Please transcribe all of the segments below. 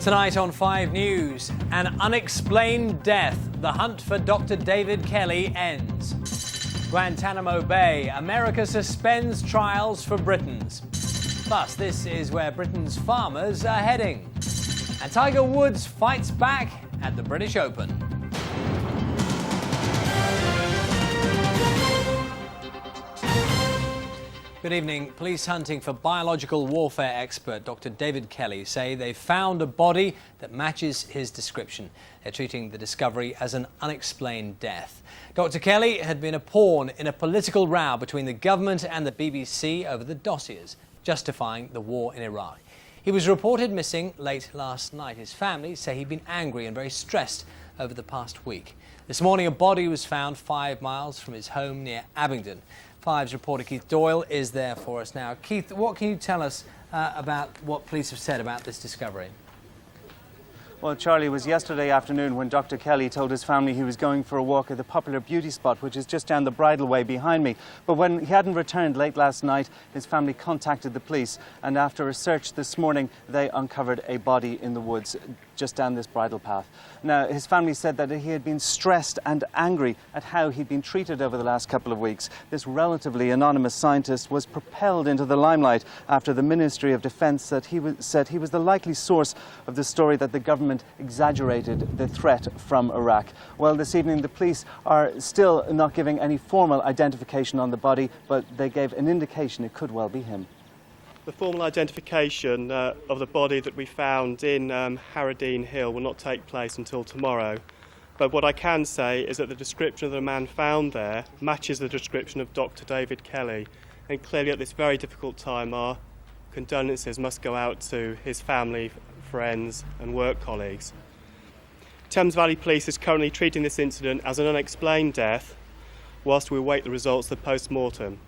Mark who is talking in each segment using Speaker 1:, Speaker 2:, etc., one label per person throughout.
Speaker 1: Tonight on 5 News, an unexplained death. The hunt for Dr. David Kelly ends. Guantanamo Bay, America suspends trials for Britons. Plus, this is where Britain's farmers are heading. And Tiger Woods fights back at the British Open. Good evening. Police hunting for biological warfare expert Dr. David Kelly say they found a body that matches his description. They're treating the discovery as an unexplained death. Dr. Kelly had been a pawn in a political row between the government and the BBC over the dossiers, justifying the war in Iraq. He was reported missing late last night. His family say he'd been angry and very stressed over the past week. This morning, a body was found 5 miles from his home near Abingdon. 5's reporter Keith Doyle is there for us now. Keith, what can you tell us about what police have said about this discovery?
Speaker 2: Well, Charlie, it was yesterday afternoon when Dr. Kelly told his family he was going for a walk at the popular beauty spot, which is just down the bridleway behind me. But when he hadn't returned late last night, his family contacted the police, and after a search this morning, they uncovered a body in the woods just down this bridle path. Now, his family said that he had been stressed and angry at how he'd been treated over the last couple of weeks. This relatively anonymous scientist was propelled into the limelight after the Ministry of Defence said he was the likely source of the story that the government exaggerated the threat from Iraq. Well, this evening the police are still not giving any formal identification on the body, but they gave an indication it could well be him.
Speaker 3: The formal identification of the body that we found in Harradine Hill will not take place until tomorrow. But what I can say is that the description of the man found there matches the description of Dr. David Kelly. And clearly at this very difficult time, our condolences must go out to his family, friends and work colleagues. Thames Valley Police is currently treating this incident as an unexplained death whilst we await the results of the post-mortem,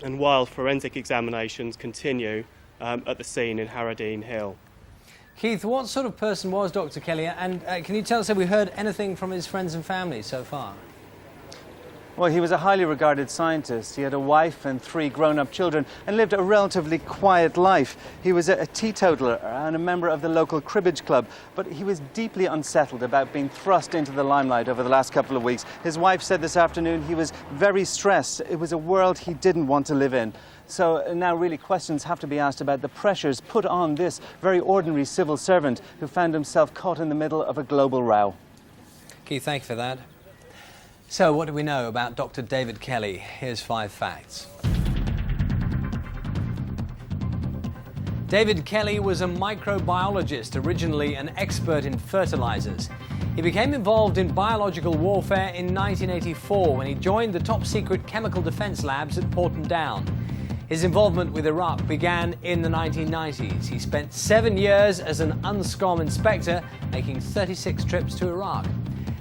Speaker 3: and while forensic examinations continue at the scene in Harradine Hill.
Speaker 1: Keith, what sort of person was Dr. Kelly, and can you tell us, have we heard anything from his friends and family so far?
Speaker 2: Well, he was a highly regarded scientist. He had a wife and 3 grown-up children and lived a relatively quiet life. He was a teetotaler and a member of the local cribbage club, but he was deeply unsettled about being thrust into the limelight over the last couple of weeks. His wife said this afternoon he was very stressed. It was a world he didn't want to live in. So now really questions have to be asked about the pressures put on this very ordinary civil servant who found himself caught in the middle of a global row.
Speaker 1: Keith, thank you for that. So, what do we know about Dr. David Kelly? Here's 5 facts. David Kelly was a microbiologist, originally an expert in fertilizers. He became involved in biological warfare in 1984 when he joined the top-secret chemical defense labs at Porton Down. His involvement with Iraq began in the 1990s. He spent 7 years as an UNSCOM inspector, making 36 trips to Iraq.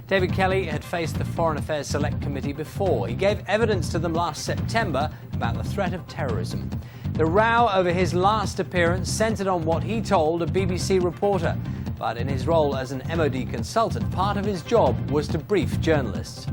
Speaker 1: David Kelly had faced the Foreign Affairs Select Committee before. He gave evidence to them last September about the threat of terrorism. The row over his last appearance centred on what he told a BBC reporter. But in his role as an MOD consultant, part of his job was to brief journalists.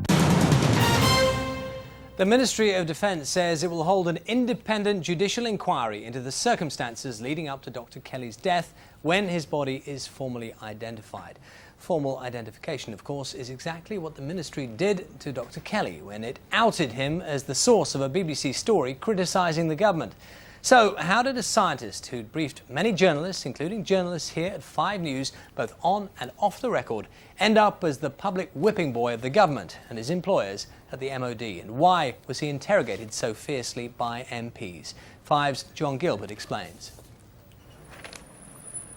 Speaker 1: The Ministry of Defence says it will hold an independent judicial inquiry into the circumstances leading up to Dr. Kelly's death when his body is formally identified. Formal identification, of course, is exactly what the ministry did to Dr. Kelly when it outed him as the source of a BBC story criticising the government. So, how did a scientist who'd briefed many journalists, including journalists here at 5 News, both on and off the record, end up as the public whipping boy of the government and his employers at the MOD? And why was he interrogated so fiercely by MPs? 5's John Gilbert explains.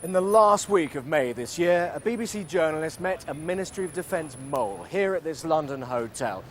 Speaker 4: In the last week of May this year, a BBC journalist met a Ministry of Defence mole here at this London hotel.